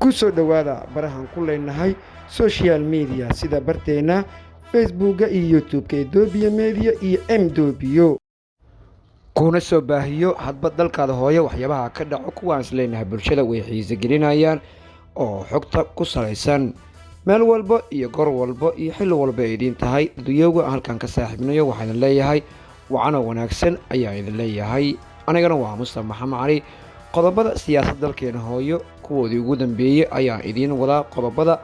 ku soo dhowaada barahan ku leenahay social media sida barteena facebooka iyo youtube-ka Ethiopia Media iyo MW kuna soo baahiyo hadba dalkaada hooyo waxyaabaha ka dhaco kuwaan isleenahay bulshada way xiise gelinayaan oo xogta ku salaysan meel walba iyo goor walba iyo xilli walba ay idin tahay dadweynaha halkan ka saaxiibnayo waxaan leeyahay wacana wanaagsan ayaa idin leeyahay anigana waa Mustafa Maxamed Cali qodobada siyaasadda dalkeena hooyo kuwoodii ugu dambeeyay ayaa idin wada qodobada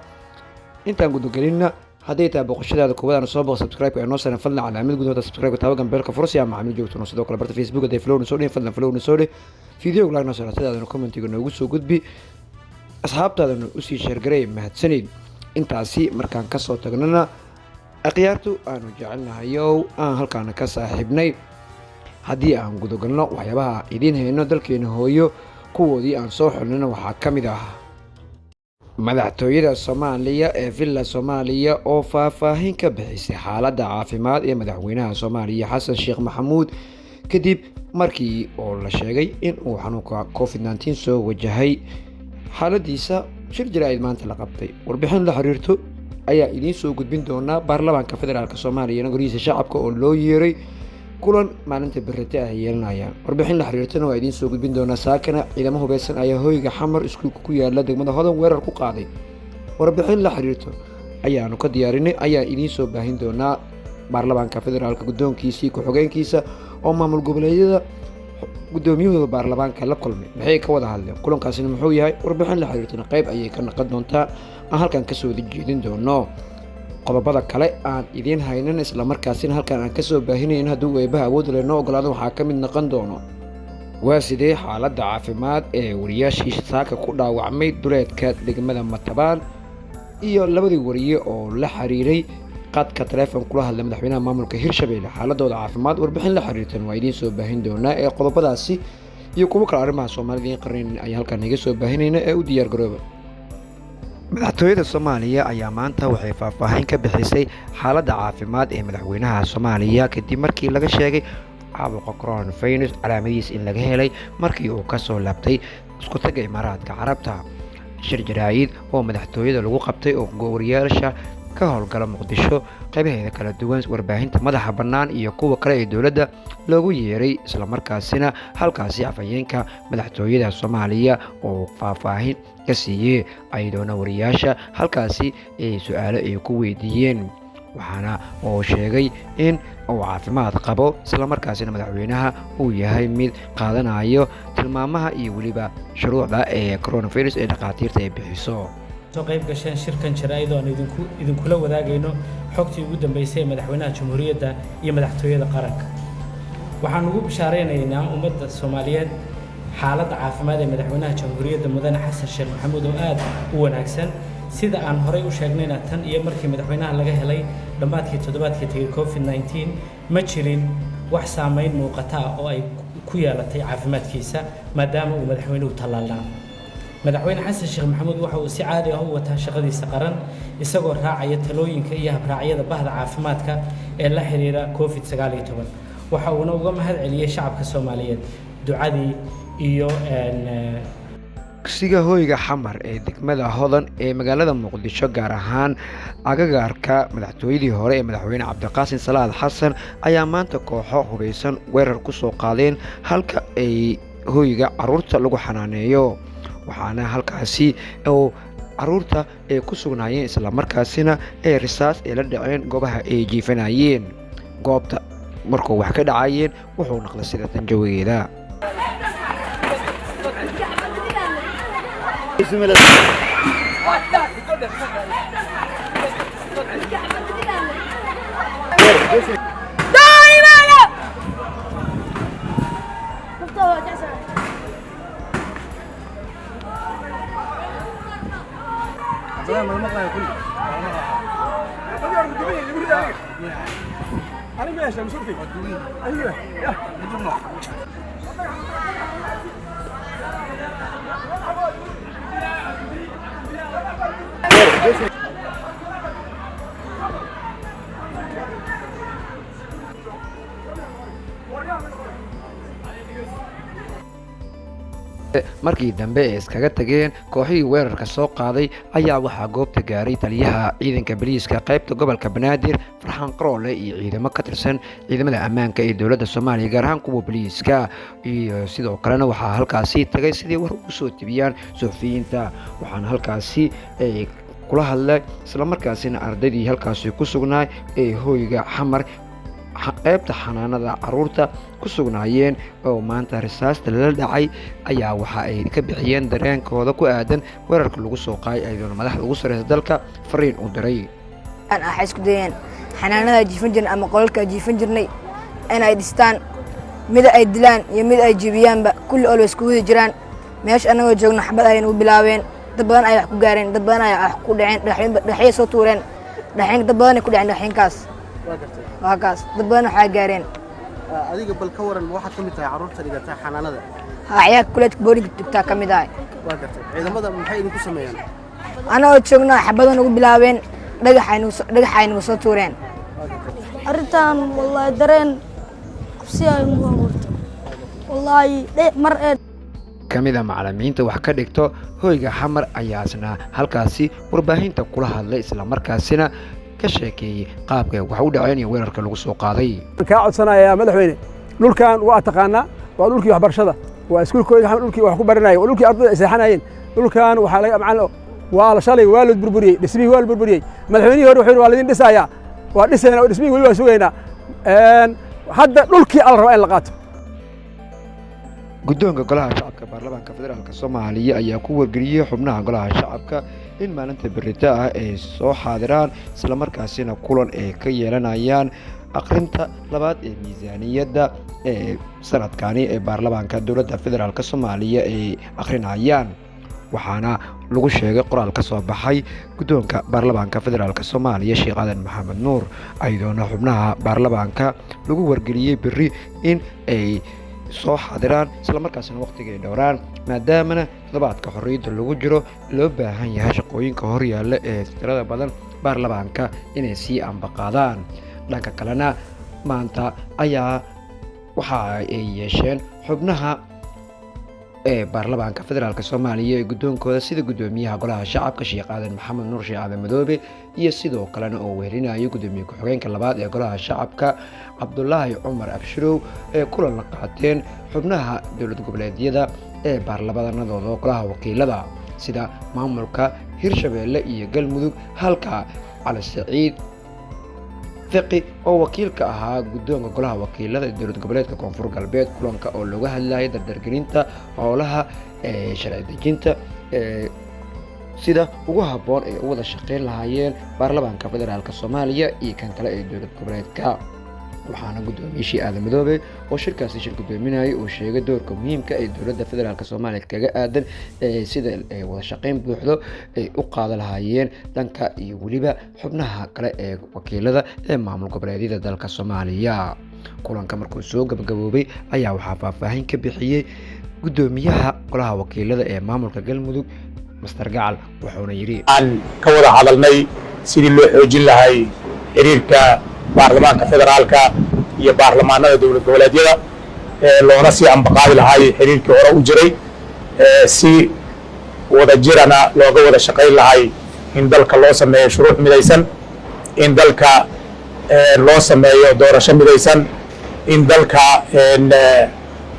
intaan gudagelinna haddii taa boqoshadaada koowaad soo boqo subscribe ee noo saran fadlan calaamad gudaha subscribe taaba gambeelka fursi ama macaamiil joogto sidoo kale barta Facebook ee flow soo dhigay fadlan flow soo dhig video like noo saran sidaadana commentiga noogu soo gudbi asxaabtaadana u sii share gareey mahadsanid intaasi markaan ka soo tagnana akhyaartu aanu jecelnahay aan halkaan ka saaxiibnay haddii aan gudagalno waxyaabaha idin hayno dalkeena hooyo kuwoodii aan soo xulnayna waxaa ka mid ah madaxtooyada Soomaaliya ee Villa Soomaaliya oo faahfaahin ka bixisay xaaladda caafimaad ee madaxweynaha Soomaaliya Xasan Sheekh Maxamuud kadib markii oo la sheegay in uu xanuunka COVID-19 soo wajahay xaaladiisa shir jaraa'id maanta la qabtay warbixin la xiriirto ayaa idin soo gudbin doona baarlamaanka federaalka Soomaaliya guriga shacabka oo loo yeeray kulan maalinta berrito ah yeelanayaan warbixin la xiriirtana waa idin soo gudbin doona saakana ciidamo hubeysan ayaa hoyga xamar iskuulka ku yaala degmada Hodan weerar ku qaaday warbixin la xiriirto ayaanu ka diyaarinay ayaa idin soo baahin doona baarlamaanka federaalka gudoonkiisa ku xogeenkiisa oo maamul goboleedyada gudoomiyahooda baarlamaanka la kulmay maxay ka wada hadleen kulankaasina muxuu yahay warbixin la xiriirtana qayb ayay ka noqon doontaa aan halkan ka soo jeedin doono qodobada kale aan idin haynan isla markaasina halkan aan ka soo baahinayna hadduu weybaha awood leh noo ogolaado waxaa ka mid noqon doono waa sidee xaaladda caafimaad ee wariyaashii saaka ku dhaawacmay duleedka degmada Matabaan iyo labadii wariye oo la xiriiray qadka telefoon kula hadlay madaxweynaha maamulka Hirshabelle xaaladooda caafimaad warbixin la xiriirtan waa idin soo baahin doonaa ee qodobadaasi iyo kuwa kale arrimaha Soomaaliyeed qareen ay halkan naga soo baahinayna ee u diyaar garooba madaxtooyada Soomaaliya ayaa maanta waxay faahfaahin ka bixisay xaaladda caafimaad ee madaxweynaha Soomaaliya kadib markii laga sheegay caabuqa coronavirus calaamadihiisa in laga helay markii uu ka soo laabtay isku tagga Imaaraadka Carabta shir jaraa'id oo madaxtooyada lagu qabtay oo gowriyaasha ka howlgala Muqdisho qaybaheeda kala duwan warbaahinta madaxa bannaan iyo kuwa kale ee dawladda loogu yeeray isla markaasina halkaasi afhayeenka madaxtooyada Soomaaliya oo faahfaahin ka siiyay aydoona wariyaasha halkaasi ay su'aalo ay ku weydiiyeen waxaana oo sheegay in uu caafimaad qabo isla markaasina madaxweynaha uu yahay mid qaadanayo tilmaamaha iyo waliba shuruucda ee coronavirus ee dhaqaatiirta ay bixiso qayb gasheen shirkan jaraa'id oo aan idinkula wadaagayno xogtii ugu dambeysay ee madaxweynaha jamhuuriyadda iyo madaxtooyada qaranka waxaan ugu bishaareynaa ummadda Soomaaliyeed xaaladda caafimaad ee madaxweynaha jamhuuriyadda mudane Xasan Sheekh Maxamuud oo aad u wanaagsan sida aan horey u sheegnayna tan iyo markii madaxweynaha laga helay dhamaadkii toddobaadkii tagay COVID-19 ma jirin wax saameyn muuqata oo ay ku yeelatay caafimaadkiisa maadaama uu madaxweynuhu tallaalnaa madaxweyne Xasan Sheekh Maxamuud waxa uu si caadi ah u wataa shaqadiisa qaran isagoo raacaya talooyinka iyo habraacyada bahda caafimaadka ee la xiriira COVID-19 waxa uu uga mahad celiyay shacabka Soomaaliyeed ducadii iyo dugsiga hoyga xamar ee degmada Hodan ee magaalada Muqdisho gaar ahaan agagaarka madaxtooyadii hore ee madaxweyne Cabdiqaasim Salaad Xasan ayaa maanta kooxo hubeysan weerar ku soo qaadeen halka ay hoyga caruurta lagu xanaaneeyo waxaana halkaasi oo caruurta ay ku sugnaayeen isla markaasina ay risaas ay la dhaceen goobaha ay jiifanayeen goobta markuu wax ka dhacayeen wuxuu noqday sida tan jawigeeda markii dambe ay iskaga tageen kooxihii weerarka soo qaaday ayaa waxaa goobta gaaray taliyaha ciidanka booliiska qaybta gobolka Banaadir Farxaan Qaroole iyo ciidamo ka tirsan ciidamada ammaanka ee dowladda Soomaaliya gaar ahaan kuwa booliiska iyo sidoo kalena waxaa halkaasi tagay sidii war u soo tibiyaan suxufiyiinta waxaana halkaasi ay kula hadlay isla markaasina ardaydii halkaasi ku sugnaay ee hooyga xamar qaybta xanaanada caruurta ku sugnaayeen oo maanta risaasta la dhacay ayaa waxa ay ka bixiyeen dareenkooda ku aadan weerarka lagu soo qaay aydoona madaxda ugu sareysa dalka fariin u diray waxay isku dayeen xanaanada jiifan jirnay ama qolalka jiifan jirnay in ay dhistaan mid ay dilaan iyo mid ay jibiyaanba kulli always ku wada jiraan meesha anagoo joogno xabad ay nagu bilaabeen dad badan ay wax ku gaareen dad badan ay wax ku dhaceen dhaxay soo tuureen dhaxin dad badan ay ku dhaceen dhaxinkaas waakaas dad badan waxaa gaareen adiga bal ka waran waxaad ka mid tahay carruurta dhigata xanaanada ciyaar kuleedka boardinga dhigtaa ka mid ah waa gartay ciidamada maxay idinku sameeyeen anagoo joogno xabad nagu bilaabeen dhagaxay nagu soo tuureen arrintan wallahi dareen qabsi ay ugu abuurtay wallahi mar kamida macallimiinta wax ka dhigto hooyga xamar ayaasna halkaasi warbaahinta kula hadlay isla markaasina ka sheekeeyay qaabka wax u dhaceen iyo weerarka lagu soo qaaday ka codsanayaa madaxweyne dhulkan waa taqaana waa dhulkii waxbarashada waa iskuulkooda dhulkii wax ku baranayay waa dhulkii ardayda ay seexanayeen dhulkan waxaa laga macallin waa la shalay waa la burburiyay dhismihii waa la burburiyay madaxweynihii hore wuxuu waa la idin dhisayaa waa dhisayna oo dhismihii weli waa sugaynaa hadda dhulkii al raba in la qaato guddoonka golaha shacabka baarlamaanka federaalka Soomaaliya ayaa ku wargeliyay xubnaha golaha shacabka in maalinta berrito ah ay soo xaadiraan isla markaasina kulan ay ka yeelanayaan aqrinta labaad ee miisaaniyadda ee sanadkani ee baarlamaanka dowladda federaalka Soomaaliya ay aqrinayaan waxaana lagu sheegay qoraal ka soo baxay guddoonka baarlamaanka federaalka Soomaaliya Sheekh Aadan Maxamed Nuur aydoona xubnaha baarlamaanka lagu wargeliyay berri in ay soo xaadiraan isla markaasina waqtiga ay dhowraan maadaamana toddobaadka xorriyadda lagu jiro loo baahan yahay shaqooyinka hor yaalla ee tirada badan baarlamaanka inay sii ambaqaadaan dhanka kalena maanta ayaa waxa ay yeesheen xubnaha ee baarlamaanka federaalka Soomaaliya ee guddoonkooda sida guddoomiyaha golaha shacabka Sheekh Aadan Maxamed Nuur Sheekh Aadan Madoobe iyo sidoo kalena oo weerinayo guddoomiye ku-xigeenka labaad ee golaha shacabka Cabdullaahi Cumar Abshirow ee kulan la qaateen xubnaha dowlad goboleedyada ee baarlamaanadooda golaha wakiilada sida maamulka Hirshabeelle iyo Galmudug halka Cali Saciid fiqi oo wakiilka ahaa guddoonka golaha wakiilada ee dowlad goboleedka Koonfur Galbeed kulanka oo laga hadlayay dardargelinta howlaha ee sharci dejinta sida ugu habboon ay u wada shaqeyn lahaayeen baarlamaanka federaalka Soomaaliya iyo kan kale ee dowlad goboleedka waxaana guddoomiye Sheekh Aadan Madoobe oo shirkaasi shir guddoominayay oo sheegay doorka muhiimka ee dowladda federaalka Soomaaliya kaga aadan sida ay wada shaqeyn buuxdo ay u qaadan lahaayeen dhanka iyo waliba xubnaha kale ee wakiilada ee maamul goboleedyada dalka Soomaaliya kulanka markuu soo gabagaboobay ayaa waxaa faahfaahin ka bixiyay guddoomiyaha golaha wakiilada ee maamulka Galmudug Mr. Gacal wuxuuna yiri aan ka wada hadalnay sidii loo xoojin lahay xiriirka baarlamaanka federaalka iyo baarlamaanada dowlad goboleedyada loona sii ambaqaadi lahay xiriirkii hore u jiray si wada jirana looga wada shaqayn lahay in dalka loo sameeyo shuruuc midaysan in dalka loo sameeyo doorasho midaysan in dalka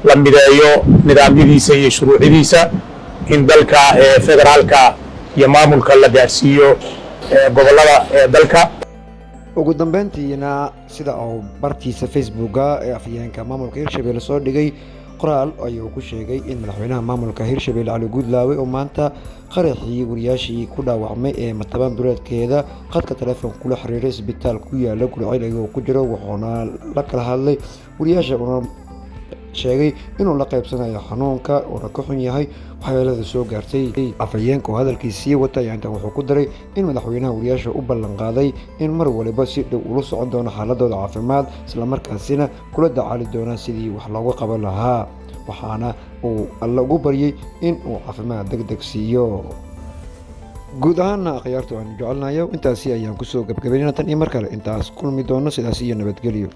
la mideeyo nidaamyadiisa iyo shuruucdiisa in dalka federaalka iyo maamulka la gaarsiiyo gobolada dalka ugu dambeyntiina sida uu bartiisa Facebooka ee afyeenka maamulka Hirshabeelle soo dhigay qoraal ayuu ku sheegay in madaxweynaha maamulka Hirshabeelle Cali Guudlaawe oo maanta qaraxii wariyaashii ku dhaawacmay ee Matabaan duleedkeeda qadka telefoonka kula xiriiray isbitaal ku yaala Gurceel ayuu ku jiro wuxuuna la kala hadlay wariyaasha una sheegay inuu la qaybsanayo xanuunka oo ka xun yahay waxyeelada soo gaartay afayeenka oo hadalkiisii wata ayaa inta wuxuu ku daray in madaxweynaha wariyaasha u ballan qaaday in mar waliba si dhow ula socon doono xaaladooda caafimaad isla markaasina kula dacaali doona sidii wax looga qaban lahaa waxaana uu alla ugu baryay in uu caafimaad degdeg siiyo guud ahaana akhyaartu aan jecelnayo intaasi ayaan kusoo gabagabaynaa tan iyo mar kale intaas kulmi doono sidaas iyo nabadgelyo